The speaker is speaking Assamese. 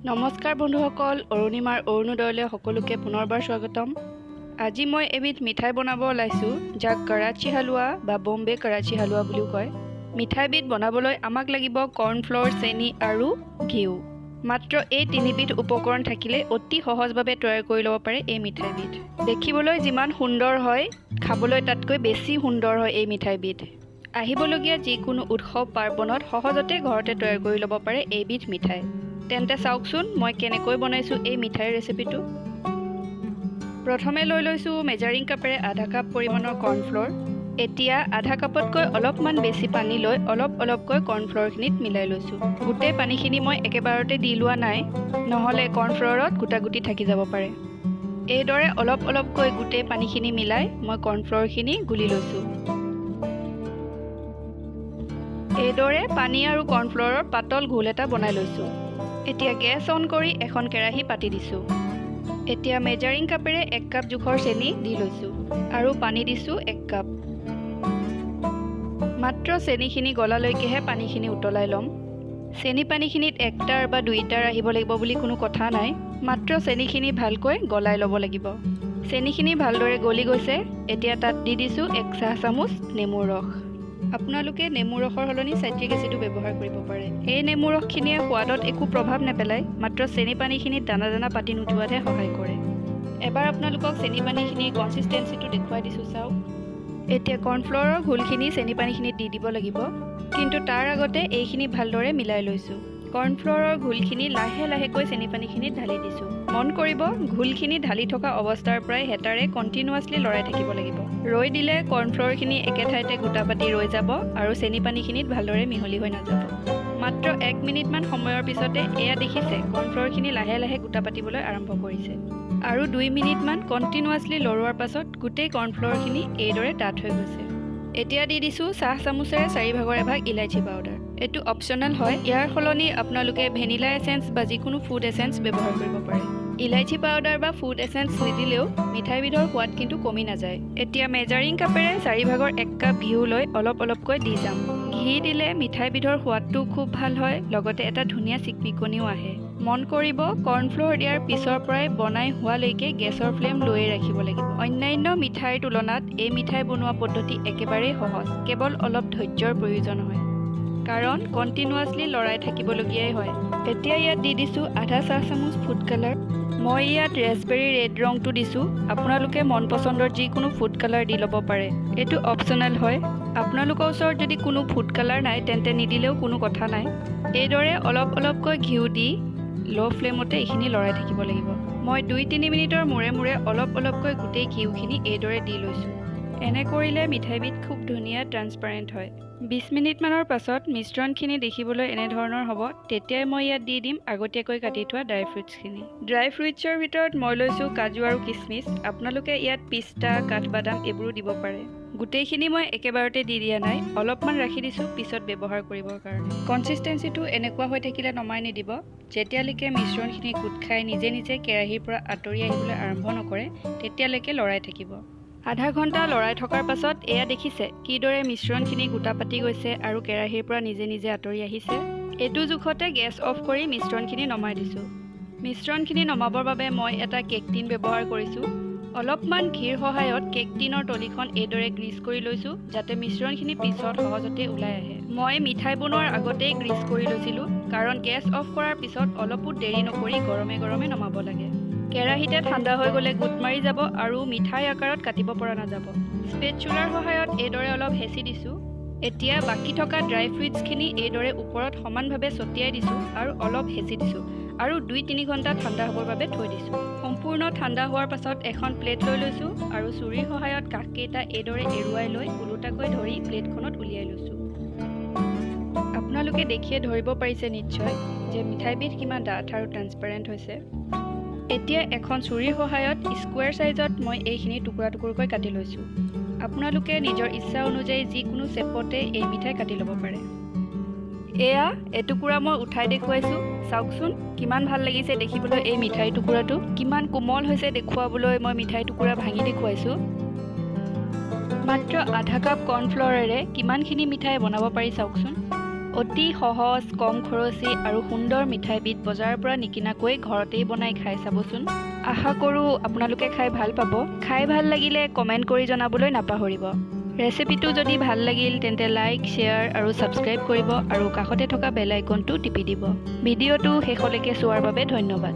নমস্কাৰ বন্ধুসকল, অৰুণিমাৰ অৰুণোদয়লৈ সকলোকে পুনৰবাৰ স্বাগতম। আজি মই এবিধ মিঠাই বনাব ওলাইছোঁ, যাক কৰাচী হালোৱা বা বম্বে কৰাচী হালোৱা বুলিও কয়। মিঠাইবিধ বনাবলৈ আমাক লাগিব কৰ্ণফ্ল'ৰ, চেনি আৰু ঘিউ। মাত্ৰ এই তিনিবিধ উপকৰণ থাকিলে অতি সহজভাৱে তৈয়াৰ কৰি ল'ব পাৰে এই মিঠাইবিধ। দেখিবলৈ যিমান সুন্দৰ হয়, খাবলৈ তাতকৈ বেছি সুন্দৰ হয় এই মিঠাইবিধ। আহিবলগীয়া যিকোনো উৎসৱ পাৰ্বণত সহজতে ঘৰতে তৈয়াৰ কৰি ল'ব পাৰে এইবিধ মিঠাই। তেন্তে চাওকচোন মই কেনেকৈ বনাইছোঁ এই মিঠাইৰ ৰেচিপিটো। প্ৰথমে লৈ লৈছোঁ মেজাৰিং কাপেৰে আধা কাপ পৰিমাণৰ কৰ্ণফ্ল'ৰ। এতিয়া আধা কাপতকৈ অলপমান বেছি পানী লৈ অলপকৈ কৰ্ণফ্ল'ৰখিনিত মিলাই লৈছোঁ। গোটেই পানীখিনি মই একেবাৰতে দি লোৱা নাই, নহ'লে কৰ্ণফ্ল'ৰত গোটা থাকি যাব পাৰে। এইদৰে অলপকৈ গোটেই পানীখিনি মিলাই মই কৰ্ণফ্ল'ৰখিনি গুলি লৈছোঁ। এইদৰে পানী আৰু কৰ্ণফ্ল'ৰৰ পাতল ঘোল এটা বনাই লৈছোঁ। এতিয়া গেছ অন কৰি এখন কেৰাহী পাতি দিছোঁ। এতিয়া মেজাৰিং কাপেৰে 1 কাপ জোখৰ চেনি দি লৈছোঁ আৰু পানী দিছোঁ 1 কাপ। মাত্ৰ চেনিখিনি গলালৈকেহে পানীখিনি উতলাই ল'ম। চেনি পানীখিনিত 1টাৰ বা 2টাৰ আহিব লাগিব বুলি কোনো কথা নাই, মাত্ৰ চেনিখিনি ভালকৈ গলাই ল'ব লাগিব। চেনিখিনি ভালদৰে গলি গৈছে, এতিয়া তাত দি দিছোঁ 1 চাহ চামুচ নেমুৰ ৰস। আপোনালোকে নেমুৰ ৰসৰ সলনি চাইট্ৰিক এচিডো ব্যৱহাৰ কৰিব পাৰে। এই নেমুৰ ৰসখিনিয়ে সোৱাদত একো প্ৰভাৱ নেপেলায়, মাত্ৰ চেনি পানীখিনিত দানা পাতি নোযোৱাতহে সহায় কৰে। এবাৰ আপোনালোকক চেনি পানীখিনিৰ কনচিষ্টেঞ্চিটো দেখুৱাই দিছোঁ, চাওক। এতিয়া কৰ্ণফ্ল'ৰৰ ঘোলখিনি চেনি পানীখিনিত দি দিব লাগিব, কিন্তু তাৰ আগতে এইখিনি ভালদৰে মিলাই লৈছোঁ। কৰ্ণফ্ল'ৰৰ ঘোলখিনি লাহেকৈ চেনি পানীখিনিত ঢালি দিছোঁ। মন কৰিব, ঘোলখিনি ঢালি থকা অৱস্থাৰ পৰাই হেতাৰে কণ্টিনিউৱাছলি লৰাই থাকিব লাগিব। ৰৈ দিলে কৰ্ণফ্ল'ৰখিনি একে ঠাইতে গোটা পাতি ৰৈ যাব আৰু চেনি পানীখিনিত ভালদৰে মিহলি হৈ নাযাব। মাত্ৰ 1 মিনিটমান সময়ৰ পিছতে এয়া দেখিছে, কৰ্ণফ্ল'ৰখিনি লাহে গোটা পাতিবলৈ আৰম্ভ কৰিছে। আৰু 2 মিনিটমান কণ্টিনিউৱাছলি লৰোৱাৰ পাছত গোটেই কৰ্ণফ্ল'ৰখিনি এইদৰে ডাঠ হৈ গৈছে। এতিয়া দি দিছোঁ চাহ চামুচেৰে 4/1 ইলাইচি পাউডাৰ। এইটো অপশ্যনেল হয়, ইয়াৰ সলনি আপোনালোকে ভেনিলা এচেঞ্চ বা যিকোনো ফুড এচেঞ্চ ব্যৱহাৰ কৰিব পাৰে। ইলাইচি পাউডাৰ বা ফুড এচেঞ্চ নিদিলেও মিঠাইবিধৰ সোৱাদ কিন্তু কমি নাযায়। এতিয়া মেজাৰিং কাপেৰে 4/1 কাপ ঘিউ লৈ অলপকৈ দি যাম। ঘি দিলে মিঠাইবিধৰ সোৱাদটো খুব ভাল হয়, লগতে এটা ধুনীয়া চিকমিকনিও আহে। মন কৰিব, কৰ্ণফ্ল'ৰ দিয়াৰ পিছৰ পৰাই বনাই হোৱালৈকে গেছৰ ফ্লেম লৈয়ে ৰাখিব লাগিব। অন্যান্য মিঠাইৰ তুলনাত এই মিঠাই বনোৱা পদ্ধতি একেবাৰেই সহজ, কেৱল অলপ ধৈৰ্যৰ প্ৰয়োজন হয়, কাৰণ কণ্টিনিউৱাছলি লৰাই থাকিবলগীয়াই হয়। এতিয়া ইয়াত দি দিছোঁ আধা চাহ চামুচ ফুড কালাৰ। মই ইয়াত ৰেছবেৰী ৰেড ৰংটো দিছোঁ, আপোনালোকে মন পচন্দৰ যিকোনো ফুড কালাৰ দি ল'ব পাৰে। এইটো অপশ্যনেল হয়। আপোনালোকৰ ওচৰত যদি কোনো ফুড কালাৰ নাই, তেন্তে নিদিলেও কোনো কথা নাই। এইদৰে অলপকৈ ঘিউ দি ল' ফ্লেমতে এইখিনি লৰাই থাকিব লাগিব। মই 2-3 মিনিটৰ মূৰে অলপকৈ গোটেই ঘিউখিনি এইদৰে দি লৈছোঁ। এনে কৰিলে মিঠাইবিধ খুব ধুনীয়া ট্ৰান্সপাৰেণ্ট হয়। 20 মিনিটমানৰ পাছত মিশ্ৰণখিনি দেখিবলৈ এনেধৰণৰ হ'ব, তেতিয়াই মই ইয়াত দি দিম আগতীয়াকৈ কাটি থোৱা ড্ৰাই ফ্ৰুটছখিনি। ড্ৰাই ফ্ৰুটছৰ ভিতৰত মই লৈছোঁ কাজু আৰু কিচমিচ। আপোনালোকে ইয়াত পিস্তা, কাঠবাদাম এইবোৰো দিব পাৰে। গোটেইখিনি মই একেবাৰতে দি দিয়া নাই, অলপমান ৰাখি দিছোঁ পিছত ব্যৱহাৰ কৰিবৰ কাৰণে। কনচিষ্টেঞ্চিটো এনেকুৱা হৈ থাকিলে নমাই নিদিব। যেতিয়ালৈকে মিশ্ৰণখিনি গোট খাই নিজে কেৰাহীৰ পৰা আঁতৰি আহিবলৈ আৰম্ভ নকৰে, তেতিয়ালৈকে লৰাই থাকিব। আধা ঘণ্টা লৰাই থকাৰ পাছত এয়া দেখিছে, কিদৰে মিশ্ৰণখিনি গোটা পাতি গৈছে আৰু কেৰাহীৰ পৰা নিজে আঁতৰি আহিছে। এইটো জোখতে গেছ অফ কৰি মিশ্ৰণখিনি নমাই দিছোঁ। মিশ্ৰণখিনি নমাবৰ বাবে মই এটা কেক টিন ব্যৱহাৰ কৰিছোঁ। অলপমান ঘিৰ সহায়ত কেক টিনৰ তলিখন এইদৰে গ্ৰীজ কৰি লৈছোঁ, যাতে মিশ্ৰণখিনি পিছত সহজতে ওলাই আহে। মই মিঠাই বনোৱাৰ আগতেই গ্ৰীজ কৰি লৈছিলোঁ, কাৰণ গেছ অফ কৰাৰ পিছত অলপো দেৰি নকৰি গৰমে নমাব লাগে। কেৰাহীতে ঠাণ্ডা হৈ গ'লে গোট মাৰি যাব আৰু মিঠাই আকাৰত কাটিব পৰা নাযাব। স্পেটচুলাৰ সহায়ত এইদৰে অলপ হেঁচি দিছোঁ। এতিয়া বাকী থকা ড্ৰাই ফ্ৰুটছখিনি এইদৰে ওপৰত সমানভাৱে ছটিয়াই দিছোঁ আৰু অলপ হেঁচি দিছোঁ আৰু 2-3 ঘণ্টা ঠাণ্ডা হ'বৰ বাবে থৈ দিছোঁ। সম্পূৰ্ণ ঠাণ্ডা হোৱাৰ পাছত এখন প্লেট লৈ লৈছোঁ আৰু চুৰিৰ সহায়ত কাষকেইটা এইদৰে এৰুৱাই লৈ ওলোটাকৈ ধৰি প্লেটখনত উলিয়াই লৈছোঁ। আপোনালোকে দেখিয়ে ধৰিব পাৰিছে নিশ্চয় যে মিঠাইবিধ কিমান ডাঠ আৰু ট্ৰান্সপাৰেণ্ট হৈছে। এতিয়া এখন চুৰিৰ সহায়ত স্কুৱেৰ চাইজত মই এইখিনি টুকুৰাকৈ কাটি লৈছোঁ। আপোনালোকে নিজৰ ইচ্ছা অনুযায়ী যিকোনো শ্বেপতে এই মিঠাই কাটি ল'ব পাৰে। এয়া এটুকুৰা মই উঠাই দেখুৱাইছোঁ, চাওকচোন কিমান ভাল লাগিছে দেখিবলৈ। এই মিঠাই টুকুৰাটো কিমান কোমল হৈছে দেখুৱাবলৈ মই মিঠাই টুকুৰা ভাঙি দেখুৱাইছোঁ। মাত্ৰ আধা কাপ কৰ্ণফ্ল'ৰেৰে কিমানখিনি মিঠাই বনাব পাৰি চাওকচোন। অতি সহজ, কম খৰচী আৰু সুন্দৰ মিঠাইবিধ বজাৰৰ পৰা নিকিনাকৈ ঘৰতেই বনাই খাই চাবচোন। আশা কৰোঁ আপোনালোকে খাই ভাল পাব। খাই ভাল লাগিলে কমেণ্ট কৰি জনাবলৈ নাপাহৰিব। ৰেচিপিটো যদি ভাল লাগিল তেন্তে লাইক, শ্বেয়াৰ আৰু ছাবস্ক্ৰাইব কৰিব আৰু কাষতে থকা বেল আইকনটো টিপি দিব। ভিডিঅ'টো শেষলৈকে চোৱাৰ বাবে ধন্যবাদ।